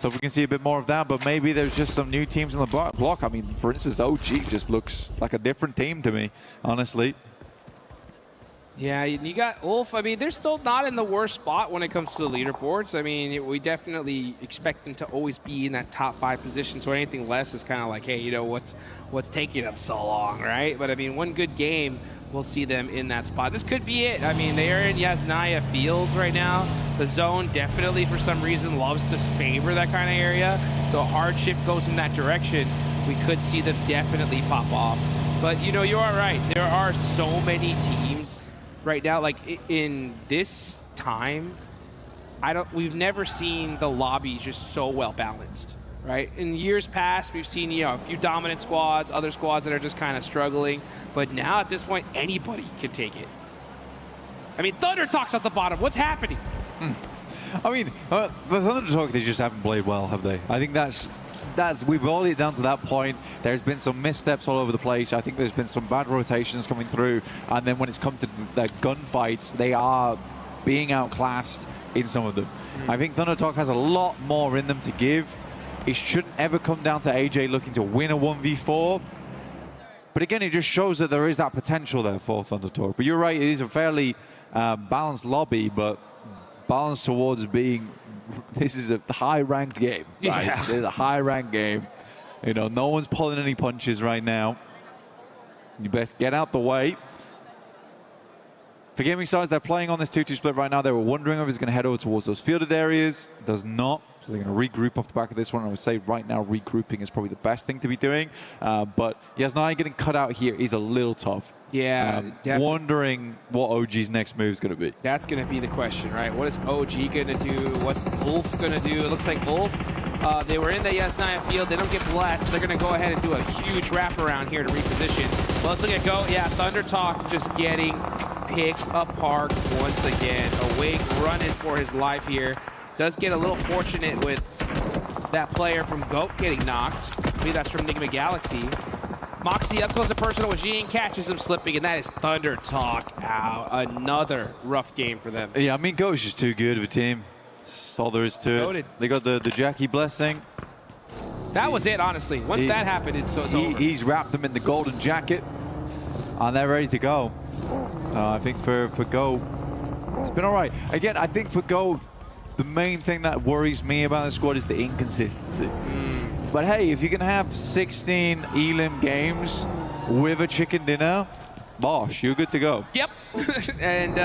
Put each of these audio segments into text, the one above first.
So if we can see a bit more of that, but maybe there's just some new teams on the block. I mean, for instance, OG just looks like a different team to me, honestly. Yeah, you got Ulf. I mean, they're still not in the worst spot when it comes to the leaderboards. I mean, we definitely expect them to always be in that top 5 position, so anything less is kind of like, hey, you know, what's taking them so long, right? But I mean, one good game, we'll see them in that spot. This could be it. I mean, they are in Yasnaya Fields right now. The zone definitely, for some reason, loves to favor that kind of area. So a hard shift goes in that direction. We could see them definitely pop off. But, you know, you are right. There are so many teams right now. Like, in this time, we've never seen the lobby just so well balanced. Right? In years past, we've seen, you know, a few dominant squads, other squads that are just kind of struggling. But now, at this point, anybody can take it. I mean, Thunder Talk's at the bottom. What's happening? I mean, the Thunder Talk, they just haven't played well, have they? I think that's we've boiled it down to that point. There's been some missteps all over the place. I think there's been some bad rotations coming through. And then when it's come to their gunfights, they are being outclassed in some of them. I think Thunder Talk has a lot more in them to give. It shouldn't ever come down to AJ looking to win a 1v4. But again, it just shows that there is that potential there for Thunder Talk. But you're right, it is a fairly balanced lobby, but balanced towards being, this is a high-ranked game. Right? Yeah. It's a high-ranked game. You know, no one's pulling any punches right now. You best get out the way. For Gaming Stars, they're playing on this 2-2 split right now. They were wondering if it's going to head over towards those fielded areas. Does not. So they're going to regroup off the back of this one. I would say right now regrouping is probably the best thing to be doing. But Yasnaya getting cut out here is a little tough. Yeah, definitely. Wondering what OG's next move is going to be. That's going to be the question, right? What is OG going to do? What's Ulf going to do? It looks like Ulf, they were in the Yasnaya field. They don't get blessed. They're going to go ahead and do a huge wraparound here to reposition. Well, let's look at Go. Yeah, Thunder Talk just getting picked apart once again. Awake running for his life here. Does get a little fortunate with that player from GOAT getting knocked. I believe that's from Enigma Galaxy. Moxie up close and personal with Jean, catches him slipping, and that is Thunder Talk out. Another rough game for them. Yeah, I mean, GOAT's just too good of a team. That's all there is to it. Goated. They got the Jackie blessing. That was it, honestly. Once that happened, it's over. He's wrapped them in the golden jacket, and they're ready to go. I think for GOAT, it's been all right. Again, I think for GOAT, the main thing that worries me about the squad is the inconsistency. But hey, if you can have 16 Elim games with a chicken dinner, bosh, you're good to go. Yep. And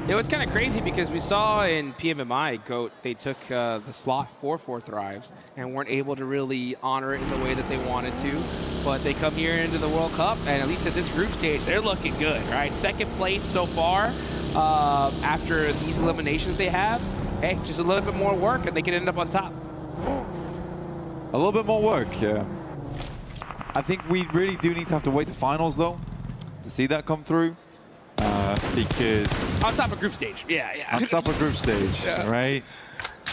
it was kind of crazy because we saw in PMMI, GOAT, they took the slot for 4th Thrives and weren't able to really honor it in the way that they wanted to. But they come here into the World Cup, and at least at this group stage, they're looking good, right? 2nd place so far after these eliminations they have. Hey, just a little bit more work and they can end up on top. A little bit more work, yeah. I think we really do need to have to wait to finals, though, to see that come through. Because... On top of group stage, yeah. On top of group stage, yeah. Right?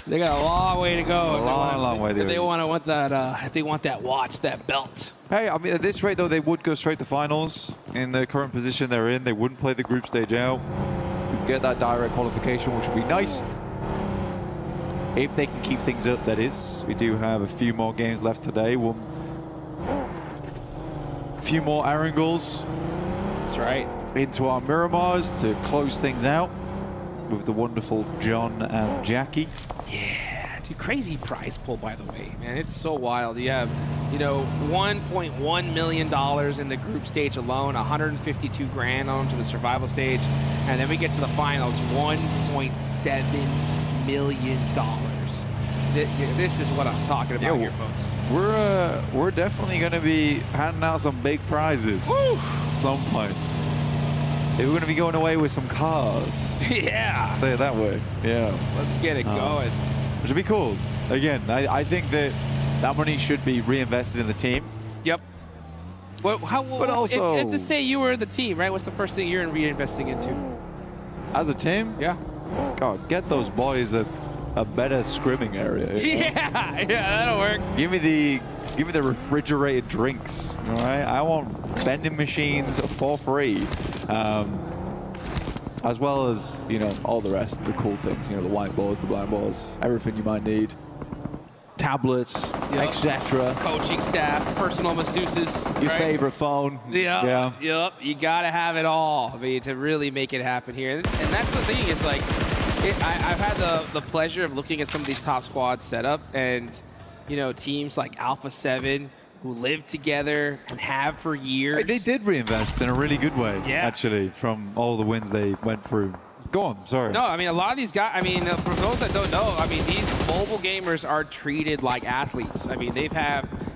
They got a long way to go. A long way to go. They want that, if they want that watch, that belt. Hey, I mean, at this rate, though, they would go straight to finals. In the current position they're in, they wouldn't play the group stage out. Get that direct qualification, which would be nice. If they can keep things up, that is. We do have a few more games left today. A few more Erangles. That's right. Into our Miramars to close things out with the wonderful John and Jackie. Yeah, dude, crazy prize pool, by the way, man. It's so wild. You have, you know, $1.1 million in the group stage alone, 152 grand on to the survival stage, and then we get to the finals, $1.7 million. This is what I'm talking about here, folks. We're definitely going to be handing out some big prizes at some point. We're going to be going away with some cars. Yeah. Say it that way. Yeah. Let's get it going. Which would be cool. Again, I think that money should be reinvested in the team. Yep. Well, but also, if to say you were the team, right? What's the first thing you're reinvesting into? As a team? Yeah. God, get those boys a better scrimming area. Yeah, that'll work. Give me the refrigerated drinks. All right, I want vending machines for free, as well as, you know, all the rest of the cool things. You know, the white balls, the blind balls, everything you might need. tablets, etc. Coaching staff, personal masseuses. Your favorite phone. Yeah. Yep. You got to have it all, I mean, to really make it happen here. And that's the thing is, like, I've had the pleasure of looking at some of these top squads set up, and, you know, teams like Alpha 7 who live together and have for years. They did reinvest in a really good way, actually, from all the wins they went through. Go on, sorry. No, I mean, a lot of these guys, I mean, for those that don't know, I mean, these mobile gamers are treated like athletes. I mean,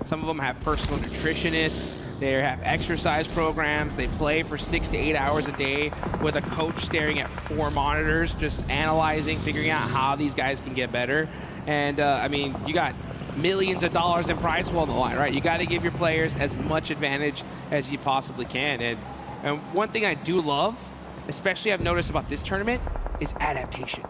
some of them have personal nutritionists, they have exercise programs, they play for 6 to 8 hours a day with a coach staring at 4 monitors, just analyzing, figuring out how these guys can get better. And, I mean, you got millions of dollars in prize pool on the line, right? You got to give your players as much advantage as you possibly can. And one thing I do love, especially I've noticed about this tournament, is adaptation.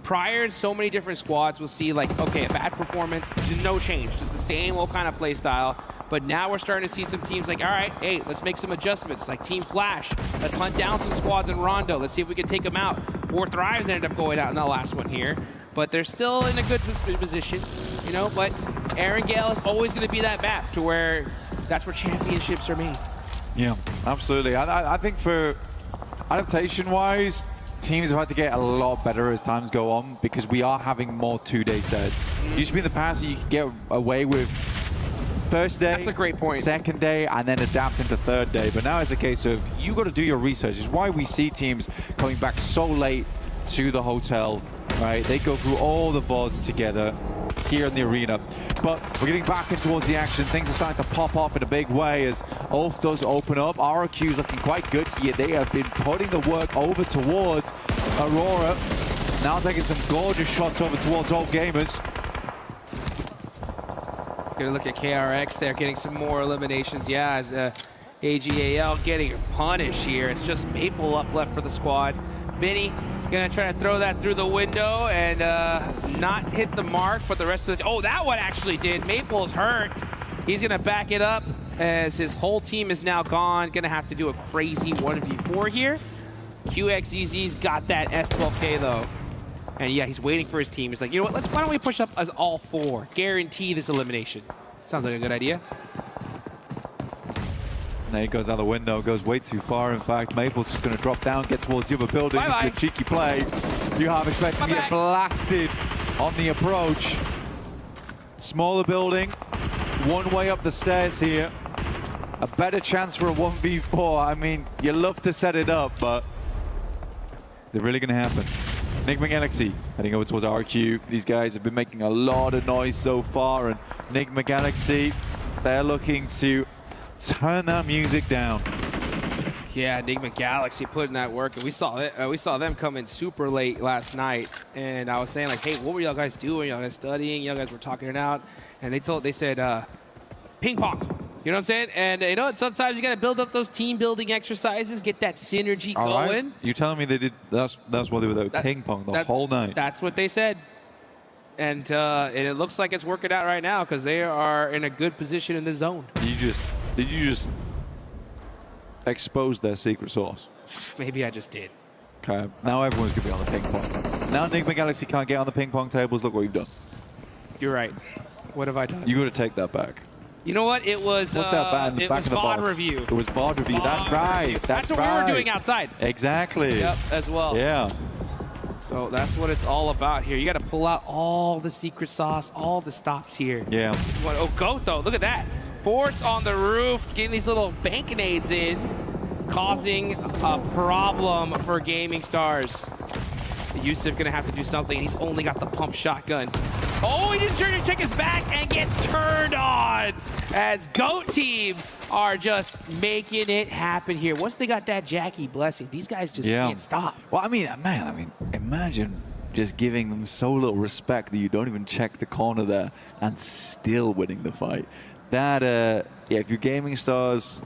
Prior in so many different squads, we'll see like, okay, a bad performance, no change, just the same old kind of play style. But now we're starting to see some teams like, all right, hey, let's make some adjustments, like Team Flash. Let's hunt down some squads in Rondo. Let's see if we can take them out. 4 Thrives ended up going out in the last one here. But they're still in a good position, you know, but Aaron Gale is always going to be that map to where that's where championships are made. Yeah, absolutely. I think for adaptation-wise, teams have had to get a lot better as times go on because we are having more 2-day sets. Used to be in the past, you could get away with first day, that's a great point, second day, and then adapt into third day. But now it's a case of you got to do your research. It's why we see teams coming back so late to the hotel, right? They go through all the VODs together here in the arena. But we're getting back in towards the action. Things are starting to pop off in a big way as Ulf does open up. ROQ is looking quite good here. They have been putting the work over towards Aurora. Now taking some gorgeous shots over towards Old Gamers. Gonna look at KRX there, getting some more eliminations. Yeah, as AGAL getting punished here. It's just Maple up left for the squad. Vinny gonna try to throw that through the window and not hit the mark, but the rest of the, oh, that one actually did. Maple's hurt. He's gonna back it up as his whole team is now gone. Gonna have to do a crazy 1v4 here. QXZZ's got that S12K though. And yeah, he's waiting for his team. He's like, you know what, why don't we push up as all 4? Guarantee this elimination. Sounds like a good idea. There he goes out the window, goes way too far. In fact, Maple's just going to drop down, get towards the other building. Bye-bye. It's a cheeky play. You have expected to get blasted on the approach. Smaller building, one way up the stairs here. A better chance for a 1v4. I mean, you love to set it up, but they're really going to happen. Enigma Galaxy heading over towards RQ. These guys have been making a lot of noise so far, and Enigma Galaxy, they're looking to turn that music down. Yeah, Enigma Galaxy putting that work, and we saw them come in super late last night. And I was saying like, hey, what were y'all guys doing? Y'all guys studying? Y'all guys were talking it out, and they said ping pong. You know what I'm saying? And you know what? Sometimes you got to build up those team building exercises, get that synergy going. Right. You're telling me they did? That's what they were doing. Ping pong the whole night. That's what they said. And it looks like it's working out right now because they are in a good position in the zone. Did you just expose their secret sauce? Maybe I just did. Okay. Now everyone's going to be on the ping pong. Now Enigma Galaxy can't get on the ping pong tables. Look what you've done. You're right. What have I done? You got to take that back. You know what? It was VOD review. It was VOD review. That's right. That's what we were doing outside. Exactly. Yep, as well. Yeah. So that's what it's all about here. You got to pull out all the secret sauce, all the stops here. Yeah. Oh, Goatho, look at that. Force on the roof, getting these little bank-nades in, causing a problem for Gaming Stars. Yusuf gonna have to do something. He's only got the pump shotgun. Oh, he didn't check his back and gets turned on as GOAT team are just making it happen here. Once they got that Jackie blessing, these guys just can't stop. Well, I mean, man, imagine just giving them so little respect that you don't even check the corner there and still winning the fight. That, yeah, if you're Gaming Stars,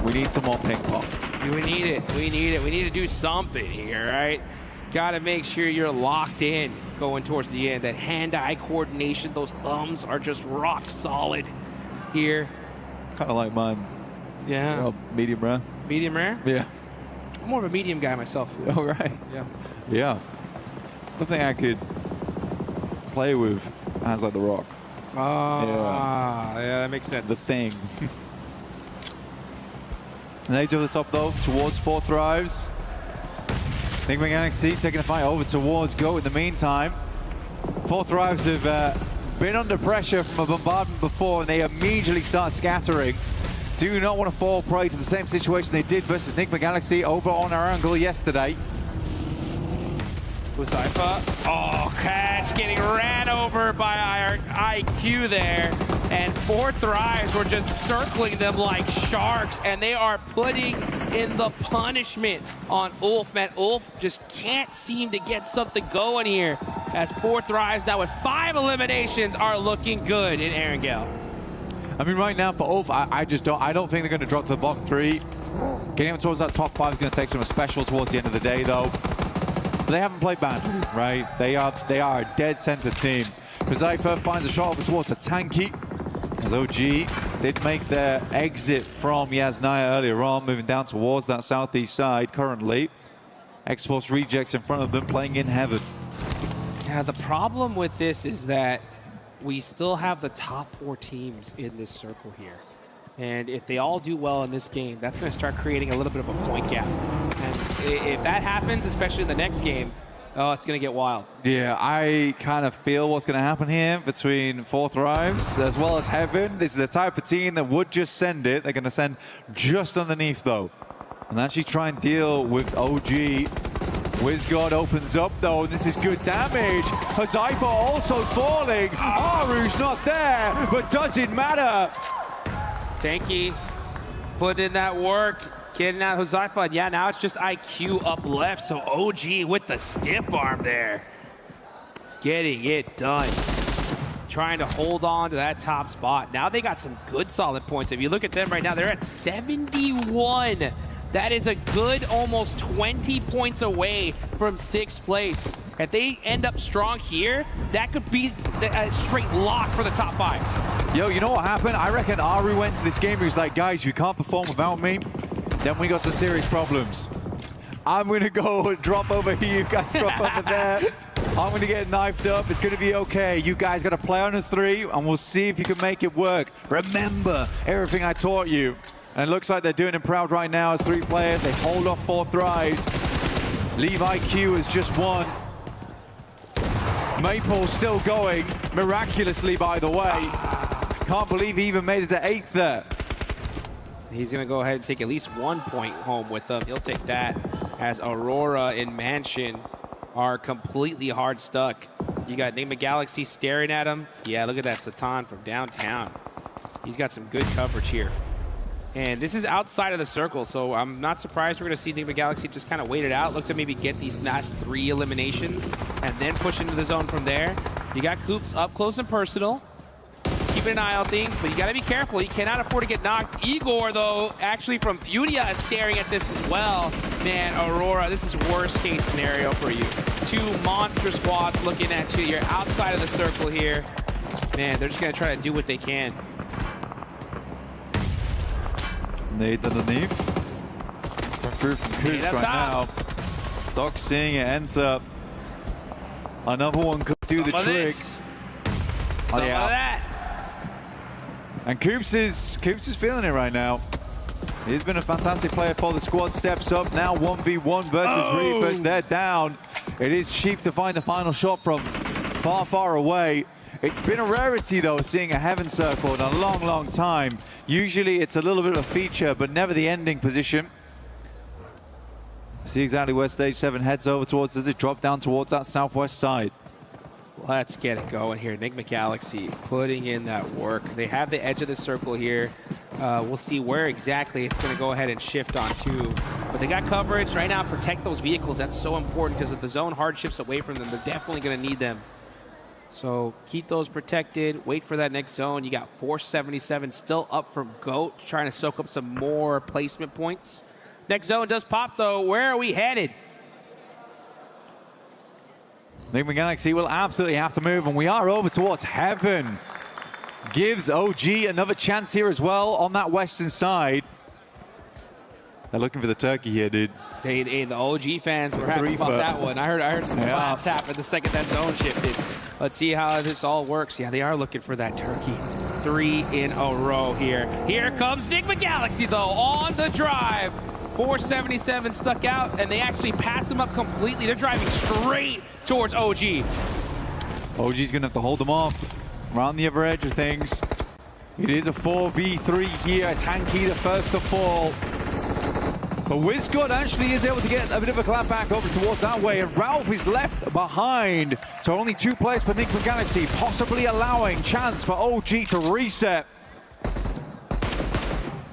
we need some more ping pong. We need it. We need it. We need to do something here, right? Got to make sure you're locked in going towards the end. That hand-eye coordination, those thumbs are just rock solid here. Kind of like mine. Yeah. Well, medium rare. Medium rare? Yeah. I'm more of a medium guy myself. Oh, right. Yeah. Yeah. I think I could play with hands like the rock. Yeah, that makes sense. The thing. Nades over the top though, towards 4 Thrives. Enigma Galaxy taking the fight over towards Goat in the meantime. 4 Thrives have been under pressure from a bombardment before, and they immediately start scattering. Do not want to fall prey to the same situation they did versus Enigma Galaxy over on our angle yesterday. Huzaifa. Oh, catch getting ran over by our IQ there. And 4 Thrives were just circling them like sharks, and they are putting in the punishment on Ulf. Man, Ulf just can't seem to get something going here, as 4 Thrives now with 5 eliminations are looking good in Erangel. I mean, right now for Ulf, I don't think they're going to drop to the bottom 3. Getting them towards that top 5 is going to take some special towards the end of the day, though. But they haven't played bad, right? They are a dead center team. Huzaifa finds a shot over towards a Tanky, as OG did make their exit from Yasnaya earlier on, moving down towards that southeast side currently. X-Force rejects in front of them, playing in heaven. Yeah, the problem with this is that we still have the top 4 teams in this circle here. And if they all do well in this game, that's going to start creating a little bit of a point gap. And if that happens, especially in the next game, oh, it's going to get wild. Yeah, I kind of feel what's going to happen here between 4 Thrives as well as Heaven. This is the type of team that would just send it. They're going to send just underneath, though, and actually try and deal with OG. WizGod opens up, though, and this is good damage. Huzaifa also falling. Aru's not there, but does it matter? Tanky put in that work, getting out Huzaifa, and yeah, now it's just IQ up left, so OG with the stiff arm there. Getting it done. Trying to hold on to that top spot. Now they got some good solid points. If you look at them right now, they're at 71. That is a good almost 20 points away from 6th place. If they end up strong here, that could be a straight lock for the top 5. Yo, you know what happened? I reckon Aru went to this game, he was like, guys, you can't perform without me. Then we got some serious problems. I'm gonna go drop over here, you guys drop over there. I'm gonna get knifed up, it's gonna be okay. You guys gotta play on a 3, and we'll see if you can make it work. Remember everything I taught you. And it looks like they're doing him proud right now as 3 players. They hold off 4 Thrives. Leave IQ as just 1. Maple still going, miraculously, by the way. Can't believe he even made it to 8th there. He's going to go ahead and take at least 1 point home with them. He'll take that, as Aurora and Mansion are completely hard stuck. You got Enigma Galaxy staring at him. Yeah, look at that Satan from downtown. He's got some good coverage here. And this is outside of the circle, so I'm not surprised we're going to see Enigma Galaxy just kind of wait it out, look to maybe get these last 3 eliminations, and then push into the zone from there. You got Coops up close and personal, keeping an eye on things, but you got to be careful. You cannot afford to get knocked. Igor, though, actually from Furia is staring at this as well. Man, Aurora, this is worst case scenario for you. 2 monster squads looking at you. You're outside of the circle here. Man, they're just going to try to do what they can. Nade underneath. Come through from Coops right now. Doc seeing it enter. Another one could do the trick. Some of that. And Coops is feeling it right now. He's been a fantastic player for the squad. Steps up now, 1v1 versus Reapers. They're down. It is Chief to find the final shot from far, far away. It's been a rarity, though, seeing a Heaven Circle in a long, long time. Usually it's a little bit of a feature, but never the ending position. See exactly where Stage 7 heads over towards as it drops down towards that southwest side. Let's get it going here. Enigma Galaxy putting in that work. They have the edge of the circle here. We'll see where exactly it's going to go ahead and shift onto. But they got coverage right now. Protect those vehicles. That's so important because if the zone hard shifts away from them, they're definitely going to need them. So keep those protected. Wait for that next zone. You got 477 still up from Goat, trying to soak up some more placement points. Next zone does pop, though. Where are we headed? Enigma Galaxy will absolutely have to move, and we are over towards Heaven. Gives OG another chance here as well on that western side. They're looking for the turkey here, dude. The OG fans were happy about that one. I heard some claps happen the second that zone shifted. Let's see how this all works. Yeah, they are looking for that turkey. 3 in a row here. Here comes Nigma Galaxy, though, on the drive. 477 stuck out, and they actually pass him up completely. They're driving straight towards OG. OG's going to have to hold them off around the other edge of things. It is a 4v3 here. Tanky the first to fall. But WizGod actually is able to get a bit of a clap back over towards that way, and Ralph is left behind. So only 2 players for Nigma Galaxy, possibly allowing chance for OG to reset.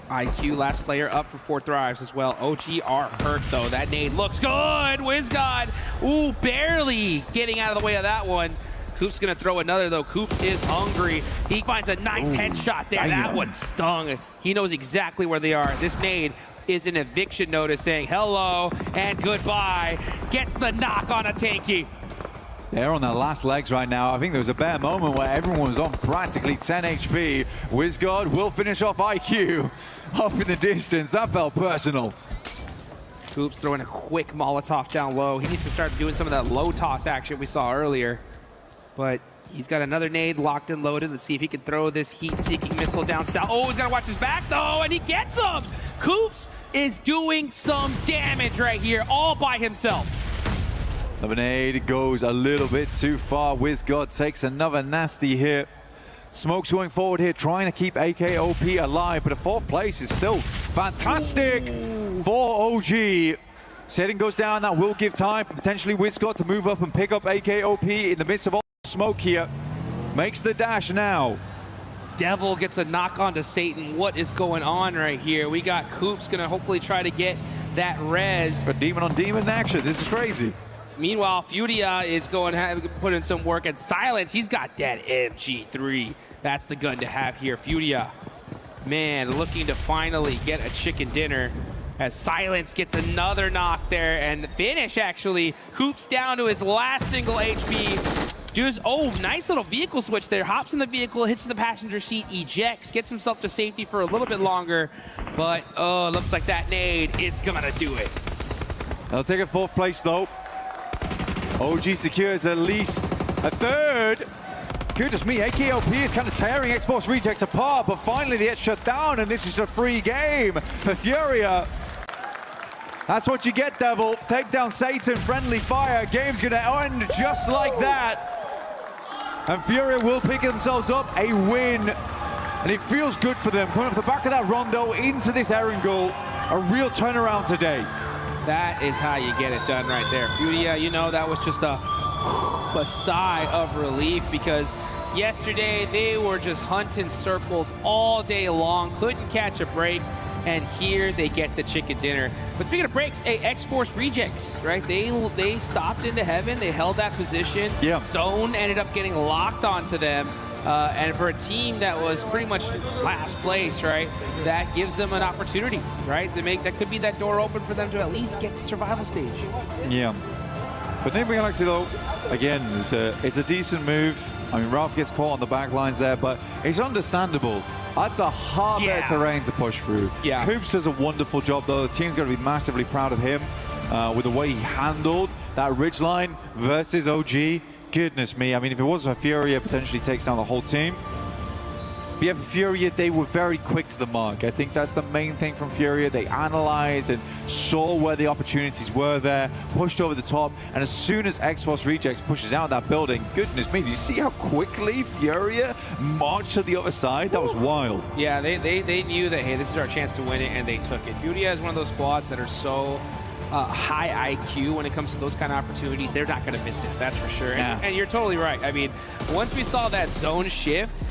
IQ, last player up for 4 thrives as well. OG are hurt, though. That nade looks good. WizGod, ooh, barely getting out of the way of that one. Coop's gonna throw another, though. Coop is hungry. He finds a nice headshot there. That one stung. He knows exactly where they are. This nade is an eviction notice saying hello and goodbye. Gets the knock on a Tanky. They're on their last legs right now. I think there was a bare moment where everyone was on practically 10 HP. WizGod will finish off IQ up in the distance. That felt personal. Coop's throwing a quick Molotov down low. He needs to start doing some of that low toss action we saw earlier. But he's got another nade locked and loaded. Let's see if he can throw this heat-seeking missile down south. Oh, he's got to watch his back, though, and he gets him. Coops is doing some damage right here, all by himself. The nade goes a little bit too far. WizGod takes another nasty hit. Smoke's going forward here, trying to keep AKOP alive, but a 4th place is still fantastic for OG. Setting goes down, that will give time for potentially WizGod to move up and pick up AKOP in the midst of all smoke here. Makes the dash now. Devil gets a knock onto Satan. What is going on right here? We got Coops gonna hopefully try to get that res. For demon on demon action, this is crazy. Meanwhile, Furia is going to put in some work, and Silence, he's got that MG3. That's the gun to have here. Furia, man, looking to finally get a chicken dinner as Silence gets another knock there, and the finish, actually. Coops down to his last single HP. Dudes, oh, nice little vehicle switch there. Hops in the vehicle, hits the passenger seat, ejects, gets himself to safety for a little bit longer, but, oh, looks like that nade is gonna do it. They'll take a 4th place, though. OG secures at least a 3rd. Goodness me, AKOP is kind of tearing X-Force Rejects apart, but finally they get shut down, and this is a free game for Furia. That's what you get, Devil. Take down Satan, friendly fire. Game's gonna end just like that. And Furia will pick themselves up a win. And it feels good for them. Coming off the back of that Rondo into this Erangel. A real turnaround today. That is how you get it done right there. Furia, you know, that was just a sigh of relief, because yesterday they were just hunting circles all day long, couldn't catch a break, and here they get the chicken dinner. But speaking of breaks, hey, X-Force Rejects, right? They stopped into heaven, they held that position. Yeah. Zone ended up getting locked onto them. And for a team that was pretty much last place, right, that gives them an opportunity, right? That could be that door open for them to at least get to survival stage. Yeah. But Nigma Galaxy, though, again, it's a decent move. I mean, Ralph gets caught on the back lines there, but it's understandable. That's a hard bit of terrain to push through. Yeah. Coops does a wonderful job, though. The team's going to be massively proud of him with the way he handled that ridgeline versus OG. Goodness me. I mean, if it wasn't for Furia, potentially takes down the whole team. But yeah, for Furia, they were very quick to the mark. I think that's the main thing from Furia. They analyzed and saw where the opportunities were there, pushed over the top, and as soon as X-Force Rejects pushes out that building, goodness me, did you see how quickly Furia marched to the other side? That was wild. Yeah, they knew that, hey, this is our chance to win it, and they took it. Furia is one of those squads that are so high IQ when it comes to those kind of opportunities. They're not going to miss it, that's for sure. Yeah. And you're totally right. I mean, once we saw that zone shift,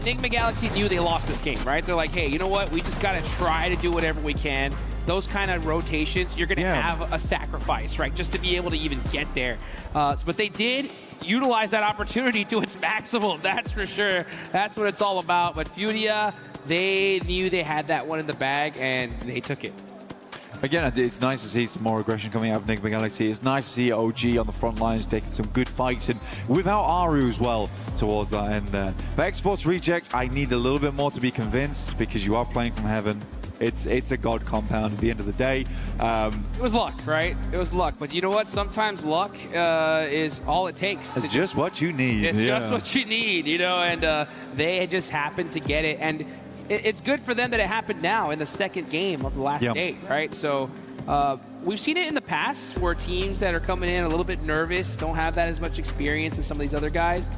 Nigma Galaxy knew they lost this game, right? They're like, hey, you know what? We just got to try to do whatever we can. Those kind of rotations, you're going to have a sacrifice, right? Just to be able to even get there. But they did utilize that opportunity to its maximum, that's for sure. That's what it's all about. But Furia, they knew they had that one in the bag, and they took it. Again, it's nice to see some more aggression coming out of Nigma Galaxy. It's nice to see OG on the front lines taking some good fights, and without Aru as well towards that end there. For X-Force Rejects, I need a little bit more to be convinced, because you are playing from heaven. It's a god compound at the end of the day. It was luck, right? It was luck. But you know what? Sometimes luck is all it takes. It's just what you need. It's just what you need, you know, and they just happened to get it. And it's good for them that it happened now in the second game of the last date, right? So we've seen it in the past where teams that are coming in a little bit nervous, don't have that as much experience as some of these other guys.